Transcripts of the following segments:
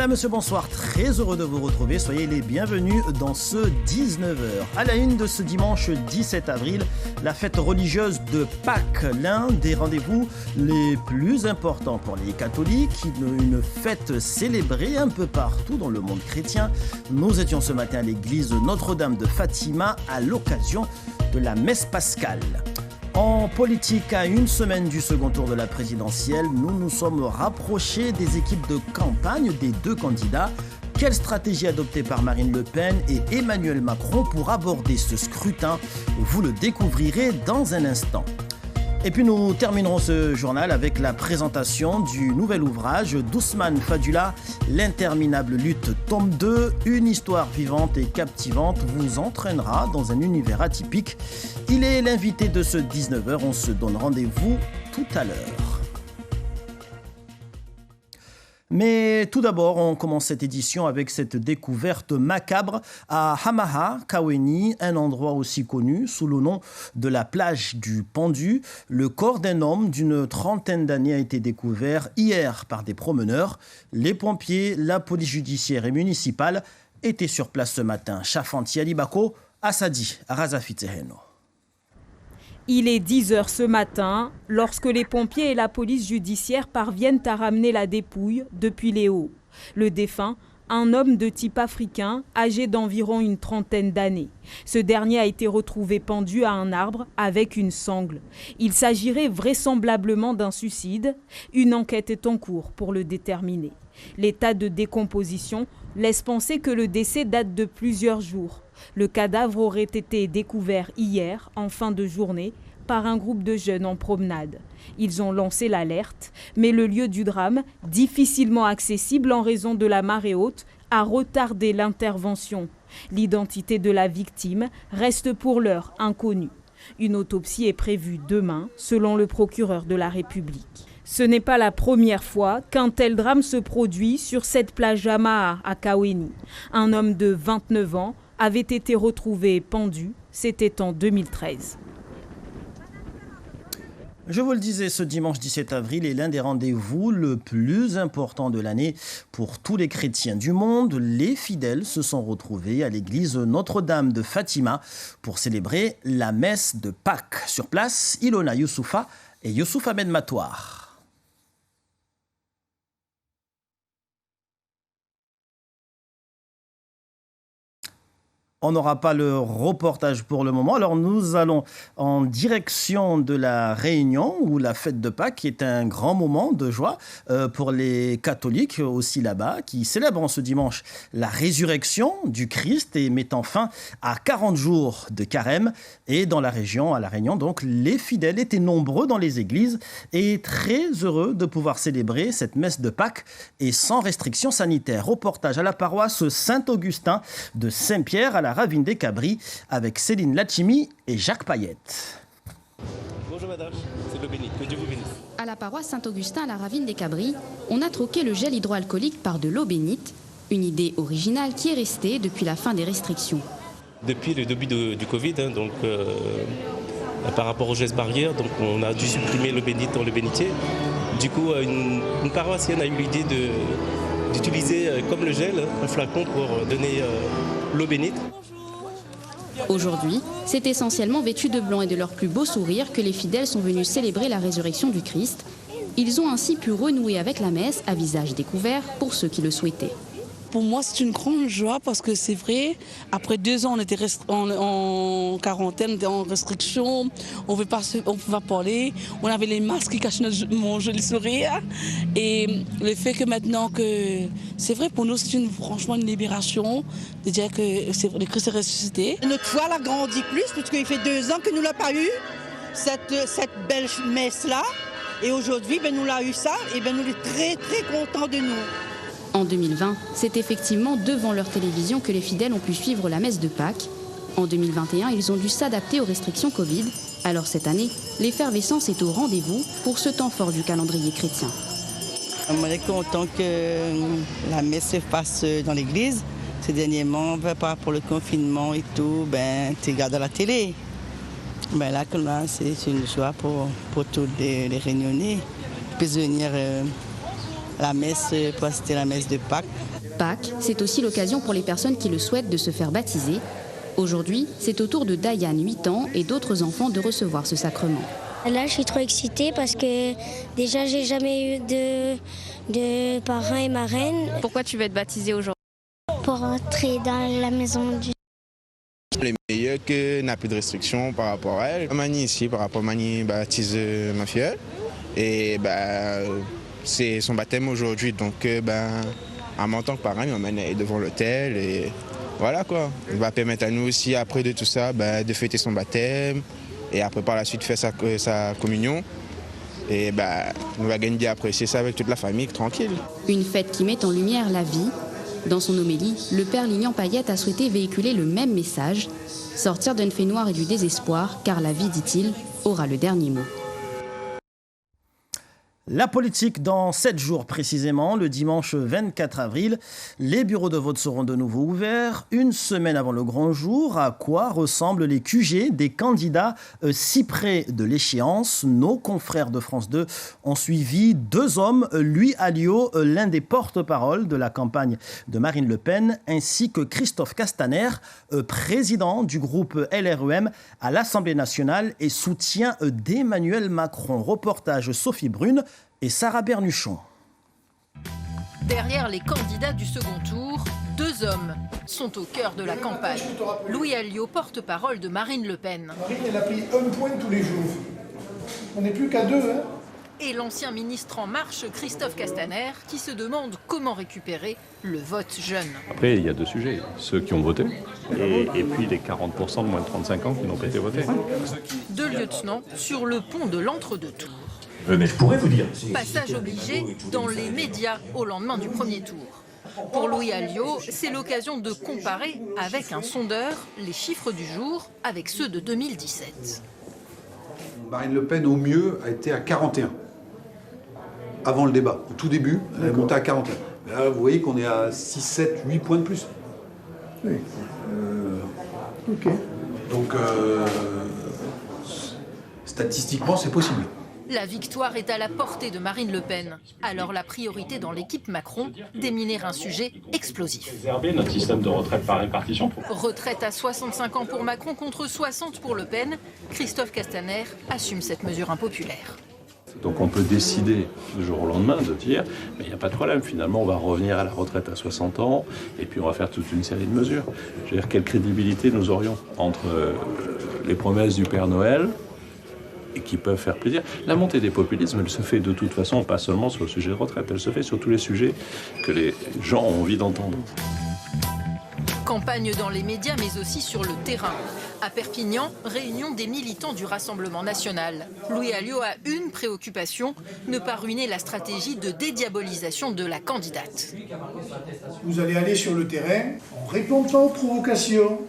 Madame, Monsieur, bonsoir. Très heureux de vous retrouver. Soyez les bienvenus dans ce 19h. À la une de ce dimanche 17 avril, la fête religieuse de Pâques, l'un des rendez-vous les plus importants pour les catholiques, une fête célébrée un peu partout dans le monde chrétien. Nous étions ce matin à l'église Notre-Dame de Fatima à l'occasion de la messe pascale. En politique, à une semaine du second tour de la présidentielle, nous nous sommes rapprochés des équipes de campagne des deux candidats. Quelle stratégie adoptée par Marine Le Pen et Emmanuel Macron pour aborder ce scrutin? Vous le découvrirez dans un instant. Et puis nous terminerons ce journal avec la présentation du nouvel ouvrage d'Ousmane Fadula, L'interminable lutte, tome 2, une histoire vivante et captivante vous entraînera dans un univers atypique. Il est l'invité de ce 19h, on se donne rendez-vous tout à l'heure. Mais tout d'abord, on commence cette édition avec cette découverte macabre à Hamaha, Kaweni, un endroit aussi connu sous le nom de la plage du Pendu. Le corps d'un homme d'une trentaine d'années a été découvert hier par des promeneurs. Les pompiers, la police judiciaire et municipale étaient sur place ce matin. Chafanti Alibako, Assadi, Razafiteheno. Il est 10h ce matin, lorsque les pompiers et la police judiciaire parviennent à ramener la dépouille depuis les Hauts. Le défunt, un homme de type africain, âgé d'environ une trentaine d'années. Ce dernier a été retrouvé pendu à un arbre avec une sangle. Il s'agirait vraisemblablement d'un suicide. Une enquête est en cours pour le déterminer. L'état de décomposition laisse penser que le décès date de plusieurs jours. Le cadavre aurait été découvert hier, en fin de journée, par un groupe de jeunes en promenade. Ils ont lancé l'alerte, mais le lieu du drame, difficilement accessible en raison de la marée haute, a retardé l'intervention. L'identité de la victime reste pour l'heure inconnue. Une autopsie est prévue demain, selon le procureur de la République. Ce n'est pas la première fois qu'un tel drame se produit sur cette plage Hamaha à Kaweni. Un homme de 29 ans avait été retrouvé pendu, c'était en 2013. Je vous le disais, ce dimanche 17 avril est l'un des rendez-vous le plus important de l'année pour tous les chrétiens du monde. Les fidèles se sont retrouvés à l'église Notre-Dame de Fatima pour célébrer la messe de Pâques. Sur place, Ilona Youssoufa et Youssouf Ahmed Matouar. On n'aura pas le reportage pour le moment. Alors nous allons en direction de la Réunion où la fête de Pâques est un grand moment de joie pour les catholiques aussi là-bas qui célèbrent ce dimanche la résurrection du Christ et mettant fin à 40 jours de carême. Et dans la région, à la Réunion, donc, les fidèles étaient nombreux dans les églises et très heureux de pouvoir célébrer cette messe de Pâques et sans restrictions sanitaires. Reportage à la paroisse Saint-Augustin de Saint-Pierre à la Ravine des Cabris avec Céline Lachimi et Jacques Payette. Bonjour madame, c'est l'eau bénite, que Dieu vous bénisse. À la paroisse Saint-Augustin à la Ravine des Cabris, on a troqué le gel hydroalcoolique par de l'eau bénite, une idée originale qui est restée depuis la fin des restrictions. Depuis le début du Covid, par rapport aux gestes barrières, donc on a dû supprimer l'eau bénite dans le bénitier. Du coup, une paroissienne a eu l'idée d'utiliser comme le gel un flacon pour donner l'eau bénite. Aujourd'hui, c'est essentiellement vêtu de blanc et de leur plus beau sourire que les fidèles sont venus célébrer la résurrection du Christ. Ils ont ainsi pu renouer avec la messe à visage découvert pour ceux qui le souhaitaient. Pour moi, c'est une grande joie parce que c'est vrai, après 2 ans, on était en quarantaine, on était en restriction, on ne pouvait pas parler, on avait les masques qui cachaient mon joli sourire. Et le fait que maintenant, c'est vrai, pour nous, c'est franchement une libération de dire que le Christ est ressuscité. Notre foi a grandi plus parce qu'il fait 2 ans que nous ne l'avons pas eu, cette belle messe-là. Et aujourd'hui, nous l'avons eu ça, et nous sommes très très contents de nous. En 2020, c'est effectivement devant leur télévision que les fidèles ont pu suivre la messe de Pâques. En 2021, ils ont dû s'adapter aux restrictions Covid. Alors cette année, l'effervescence est au rendez-vous pour ce temps fort du calendrier chrétien. On est content que la messe se fasse dans l'église. Ces derniers mois, par rapport au confinement et tout, tu regardes à la télé. Là, c'est une joie pour tous les Réunionnais. Ils peuvent venir la messe, pour assister à la messe de Pâques. Pâques, c'est aussi l'occasion pour les personnes qui le souhaitent de se faire baptiser. Aujourd'hui, c'est au tour de Diane, 8 ans, et d'autres enfants de recevoir ce sacrement. Là, je suis trop excitée parce que déjà, j'ai jamais eu de parrain et marraine. Pourquoi tu veux être baptisée aujourd'hui? Pour entrer dans la maison du... Les meilleurs que n'a plus de restrictions par rapport à elle. Mani ici, par rapport à Mani, baptise ma fille. Et c'est son baptême aujourd'hui. Donc, en tant que parrain, il m'emmène devant l'hôtel. Et voilà quoi. Il va permettre à nous aussi, après de tout ça, de fêter son baptême. Et après, par la suite, faire sa communion. Et on va gagner à apprécier ça avec toute la famille, tranquille. Une fête qui met en lumière la vie. Dans son homélie, le père Lignan Payette a souhaité véhiculer le même message, sortir d'un fait noir et du désespoir, car la vie, dit-il, aura le dernier mot. La politique dans 7 jours précisément, le dimanche 24 avril. Les bureaux de vote seront de nouveau ouverts une semaine avant le grand jour. À quoi ressemblent les QG des candidats si près de l'échéance? Nos confrères de France 2 ont suivi 2 hommes, Louis Alliot, l'un des porte-parole de la campagne de Marine Le Pen, ainsi que Christophe Castaner, président du groupe LREM à l'Assemblée nationale et soutien d'Emmanuel Macron. Reportage Sophie Brune et Sarah Bernuchon. Derrière les candidats du second tour, 2 hommes sont au cœur de la campagne. Louis Alliot, porte-parole de Marine Le Pen. Marine, elle a pris 1 point tous les jours. On n'est plus qu'à 2, hein. Et l'ancien ministre En Marche, Christophe Castaner, qui se demande comment récupérer le vote jeune. Après, il y a 2 sujets. Ceux qui ont voté et puis les 40% de moins de 35 ans qui n'ont pas été votés. 2 lieutenants sur le pont de l'entre-deux-tours. Mais je pourrais vous dire. Passage obligé dans les médias au lendemain du premier tour. Pour Louis Alliot, c'est l'occasion de comparer avec un sondeur les chiffres du jour avec ceux de 2017. Marine Le Pen, au mieux, a été à 41. Avant le débat. Au tout début, elle est montée à 41. Là, vous voyez qu'on est à 6, 7, 8 points de plus. Oui. OK. Donc, statistiquement, c'est possible. La victoire est à la portée de Marine Le Pen. Alors la priorité dans l'équipe Macron, déminer un sujet explosif. Préserver notre système de retraite par répartition. Retraite à 65 ans pour Macron contre 60 pour Le Pen. Christophe Castaner assume cette mesure impopulaire. Donc on peut décider du jour au lendemain de dire mais il n'y a pas de problème, finalement on va revenir à la retraite à 60 ans et puis on va faire toute une série de mesures. Je veux dire, quelle crédibilité nous aurions entre les promesses du Père Noël et qui peuvent faire plaisir. La montée des populismes, elle se fait de toute façon pas seulement sur le sujet de retraite, elle se fait sur tous les sujets que les gens ont envie d'entendre. Campagne dans les médias, mais aussi sur le terrain. À Perpignan, réunion des militants du Rassemblement national. Louis Alliot a une préoccupation, ne pas ruiner la stratégie de dédiabolisation de la candidate. Vous allez aller sur le terrain, on ne répond pas aux provocations,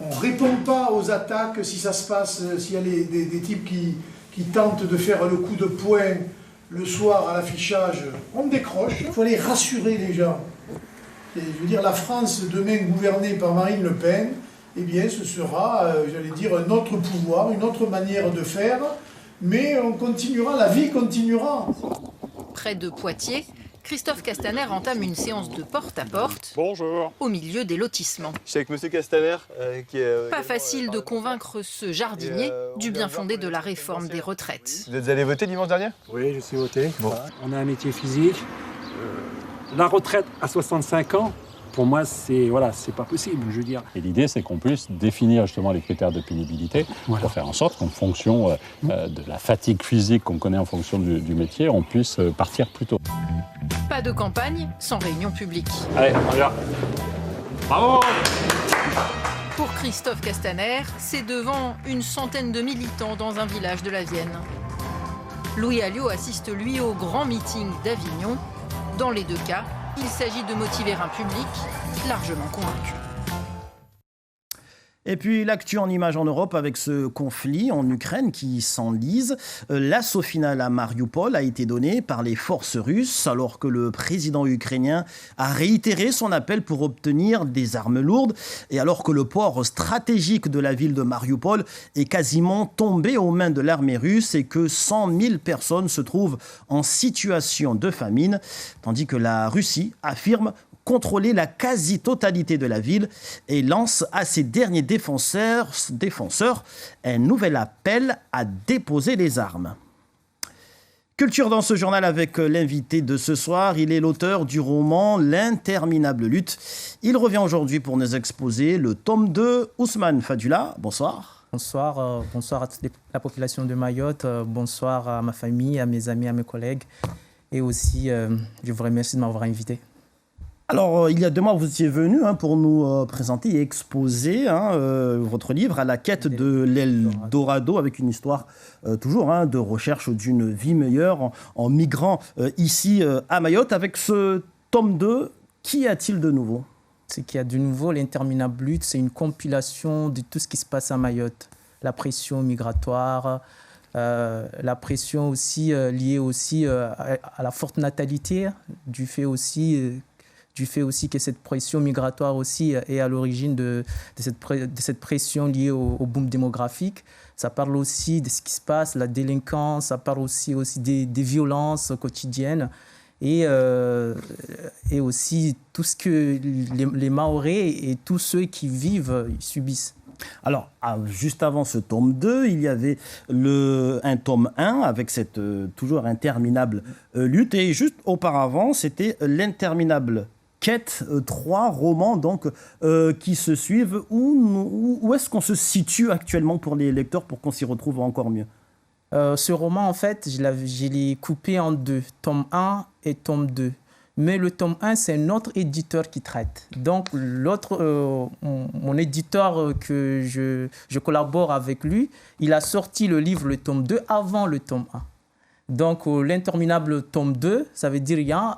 on ne répond pas aux attaques si ça se passe, s'il y a des types qui tentent de faire le coup de poing le soir à l'affichage, on décroche. Il faut aller rassurer les gens. Et je veux dire, la France demain gouvernée par Marine Le Pen, eh bien ce sera, j'allais dire, un autre pouvoir, une autre manière de faire, mais on continuera, la vie continuera. Près de Poitiers, Christophe Castaner entame une séance de porte-à-porte. Bonjour. Au milieu des lotissements. Je suis avec monsieur Castaner. Pas facile de convaincre ce jardinier du bien fondé de la réforme des retraites. Vous êtes allé voter dimanche dernier? Oui, je suis voté. Bon. On a un métier physique. La retraite à 65 ans, pour moi, c'est pas possible, je veux dire. Et l'idée, c'est qu'on puisse définir justement les critères de pénibilité pour faire en sorte qu'en fonction de la fatigue physique qu'on connaît en fonction du métier, on puisse partir plus tôt. Pas de campagne sans réunion publique. Allez, on y va. Bravo! Pour Christophe Castaner, c'est devant une centaine de militants dans un village de la Vienne. Louis Alliot assiste, lui, au grand meeting d'Avignon. Dans les 2 cas, il s'agit de motiver un public largement convaincu. Et puis l'actu en images en Europe avec ce conflit en Ukraine qui s'enlise. L'assaut final à Mariupol a été donné par les forces russes alors que le président ukrainien a réitéré son appel pour obtenir des armes lourdes et alors que le port stratégique de la ville de Mariupol est quasiment tombé aux mains de l'armée russe et que 100 000 personnes se trouvent en situation de famine, tandis que la Russie affirme contrôler la quasi-totalité de la ville et lance à ses derniers défenseurs un nouvel appel à déposer les armes. Culture dans ce journal avec l'invité de ce soir. Il est l'auteur du roman L'interminable lutte. Il revient aujourd'hui pour nous exposer le tome 2. Ousmane Fadula, bonsoir. Bonsoir, bonsoir à toute la population de Mayotte, bonsoir à ma famille, à mes amis, à mes collègues. Et aussi, je vous remercie de m'avoir invité. Alors, il y a 2 mois, vous étiez venu pour nous présenter et exposer votre livre « À la quête de l'Eldorado » avec une histoire toujours de recherche d'une vie meilleure en migrant ici à Mayotte. Avec ce tome 2, qu'y a-t-il de nouveau ? Ce qu'il y a de nouveau, l'interminable lutte, c'est une compilation de tout ce qui se passe à Mayotte. La pression migratoire, la pression aussi liée aussi à la forte natalité, du fait aussi que cette pression migratoire aussi est à l'origine de cette pression liée au boom démographique. Ça parle aussi de ce qui se passe, la délinquance, ça parle aussi des violences quotidiennes et aussi tout ce que les Mahorais et tous ceux qui vivent subissent. Alors, juste avant ce tome 2, il y avait un tome 1 avec cette toujours interminable lutte. Et juste auparavant, c'était l'interminable quête, 3 romans donc, qui se suivent. Où est-ce qu'on se situe actuellement pour les lecteurs pour qu'on s'y retrouve encore mieux ? Ce roman, en fait, je l'ai coupé en 2, tome 1 et tome 2. Mais le tome 1, c'est un autre éditeur qui traite. Donc, mon éditeur que je collabore avec lui, il a sorti le livre, le tome 2, avant le tome 1. Donc, l'interminable tome 2, ça veut dire qu'il y a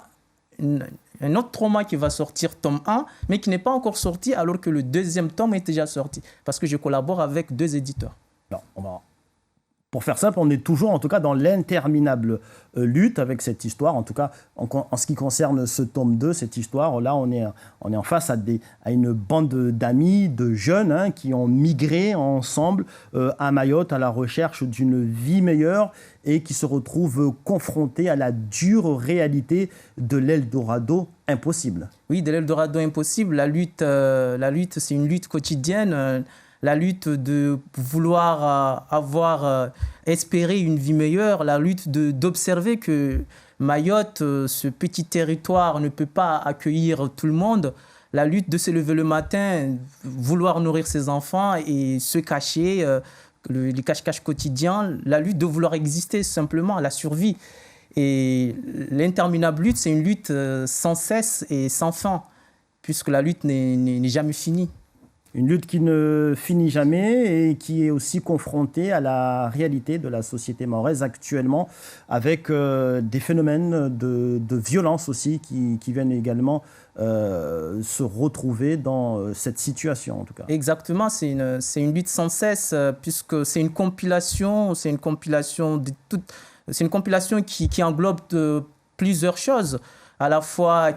un autre roman qui va sortir, tome 1, mais qui n'est pas encore sorti, alors que le 2e tome est déjà sorti. Parce que je collabore avec 2 éditeurs. Alors, pour faire simple, on est toujours en tout cas dans l'interminable lutte avec cette histoire. En tout cas, en ce qui concerne ce tome 2, cette histoire, là, on est en face à une bande d'amis, de jeunes qui ont migré ensemble à Mayotte à la recherche d'une vie meilleure et qui se retrouvent confrontés à la dure réalité de l'Eldorado impossible. Oui, de l'Eldorado impossible. La lutte, c'est une lutte quotidienne. La lutte de vouloir espérer une vie meilleure, la lutte d'observer que Mayotte, ce petit territoire, ne peut pas accueillir tout le monde, la lutte de se lever le matin, vouloir nourrir ses enfants et se cacher, les cache-cache quotidiens, la lutte de vouloir exister simplement, la survie. Et l'interminable lutte, c'est une lutte sans cesse et sans fin, puisque la lutte n'est jamais finie. Une lutte qui ne finit jamais et qui est aussi confrontée à la réalité de la société mahoraise actuellement, avec des phénomènes de violence aussi qui viennent également se retrouver dans cette situation en tout cas. Exactement, c'est une lutte sans cesse puisque c'est une compilation qui englobe plusieurs choses.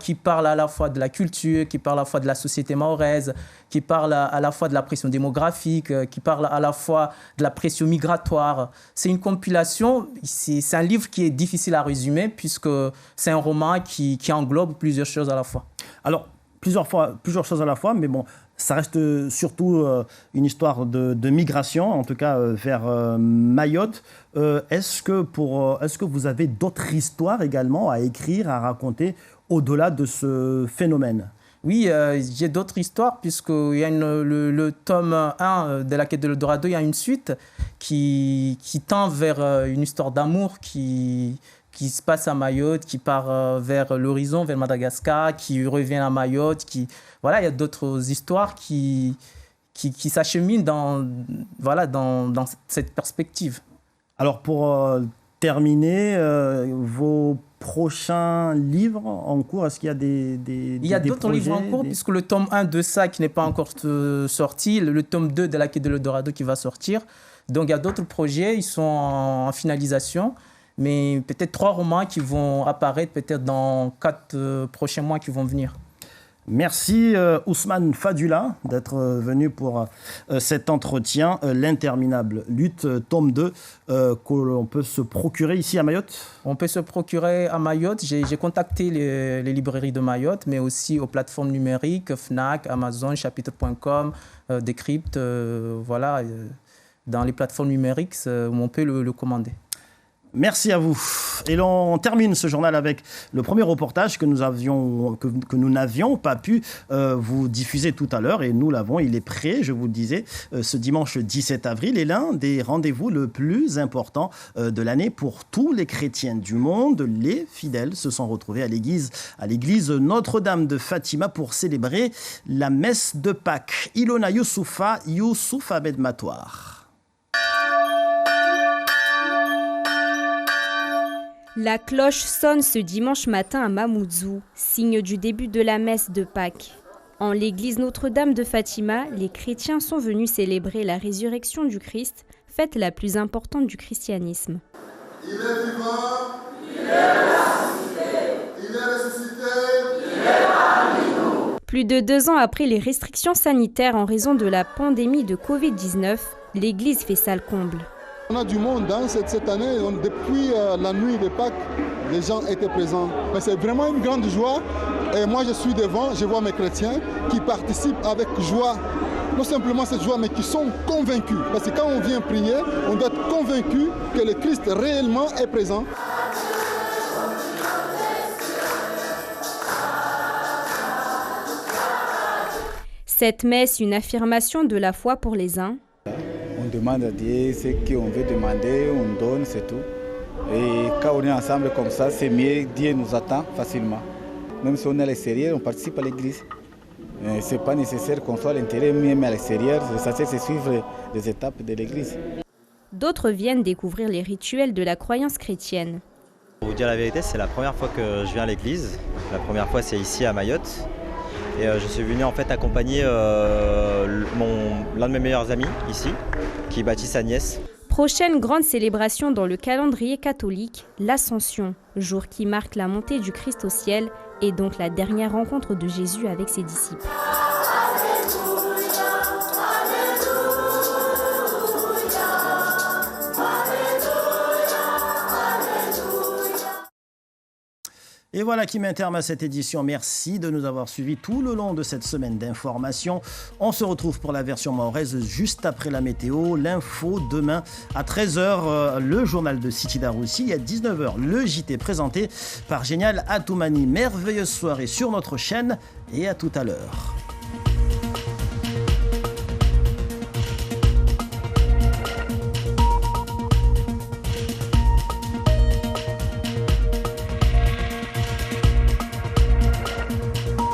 Qui parle à la fois de la culture, qui parle à la fois de la société mahoraise, qui parle à la fois de la pression démographique, qui parle à la fois de la pression migratoire. C'est une compilation, c'est un livre qui est difficile à résumer puisque c'est un roman qui englobe plusieurs choses à la fois. Alors, plusieurs choses à la fois, mais bon, ça reste surtout une histoire de migration, en tout cas vers Mayotte. Est-ce que vous avez d'autres histoires également à écrire, à raconter au-delà de ce phénomène ? Oui, j'ai d'autres histoires, puisqu'il y a le tome 1 de la quête de l'Eldorado, il y a une suite qui tend vers une histoire d'amour qui se passe à Mayotte, qui part vers l'horizon, vers Madagascar, qui revient à Mayotte. Voilà, il y a d'autres histoires qui s'acheminent dans cette perspective. Alors, pour terminer, vos prochains livres en cours, est-ce qu'il y a Il y a d'autres livres en cours, puisque le tome 1 de ça qui n'est pas encore sorti, le tome 2 de la quête de l'Eldorado qui va sortir. Donc, il y a d'autres projets, ils sont en finalisation. Mais peut-être 3 romans qui vont apparaître peut-être dans 4 prochains mois qui vont venir. Merci Ousmane Fadula d'être venu pour cet entretien. L'interminable lutte, tome 2, que l'on peut se procurer ici à Mayotte. On peut se procurer à Mayotte. J'ai contacté les librairies de Mayotte, mais aussi aux plateformes numériques, Fnac, Amazon, chapitre.com, Decrypt, voilà, dans les plateformes numériques où on peut le commander. Merci à vous. Et l'on termine ce journal avec le premier reportage que nous n'avions pas pu vous diffuser tout à l'heure, et nous l'avons, il est prêt, je vous le disais, ce dimanche 17 avril, est l'un des rendez-vous le plus important de l'année pour tous les chrétiens du monde. Les fidèles se sont retrouvés à l'église Notre-Dame de Fatima pour célébrer la messe de Pâques. Ilona Youssouf Ahmed Matoir. La cloche sonne ce dimanche matin à Mamoudzou, signe du début de la messe de Pâques. En l'église Notre-Dame de Fatima, les chrétiens sont venus célébrer la résurrection du Christ, fête la plus importante du christianisme. Il est vivant, il est ressuscité, il est ressuscité, il est parmi nous. Plus de 2 ans après les restrictions sanitaires en raison de la pandémie de Covid-19, l'église fait salle comble. On a du monde cette année, depuis la nuit de Pâques, les gens étaient présents. Mais c'est vraiment une grande joie. Et moi je suis devant, je vois mes chrétiens qui participent avec joie. Non simplement cette joie, mais qui sont convaincus. Parce que quand on vient prier, on doit être convaincu que le Christ réellement est présent. Cette messe, une affirmation de la foi pour les uns. On demande à Dieu ce qu'on veut demander, on donne, c'est tout. Et quand on est ensemble comme ça, c'est mieux, Dieu nous attend facilement. Même si on est à l'extérieur, on participe à l'église. Ce n'est pas nécessaire qu'on soit à l'intérieur, même à l'extérieur, c'est suivre les étapes de l'église. D'autres viennent découvrir les rituels de la croyance chrétienne. Pour vous dire la vérité, c'est la première fois que je viens à l'église. La première fois, c'est ici à Mayotte. Et je suis venu en fait accompagner l'un de mes meilleurs amis ici, qui baptise sa nièce. Prochaine grande célébration dans le calendrier catholique, l'Ascension, jour qui marque la montée du Christ au ciel et donc la dernière rencontre de Jésus avec ses disciples. Et voilà qui met terme à cette édition. Merci de nous avoir suivis tout le long de cette semaine d'information. On se retrouve pour la version mahoraise juste après la météo. L'info demain à 13h, le journal de Sidi Daroussi. Et à 19h, le JT présenté par Génial Atoumani. Merveilleuse soirée sur notre chaîne et à tout à l'heure.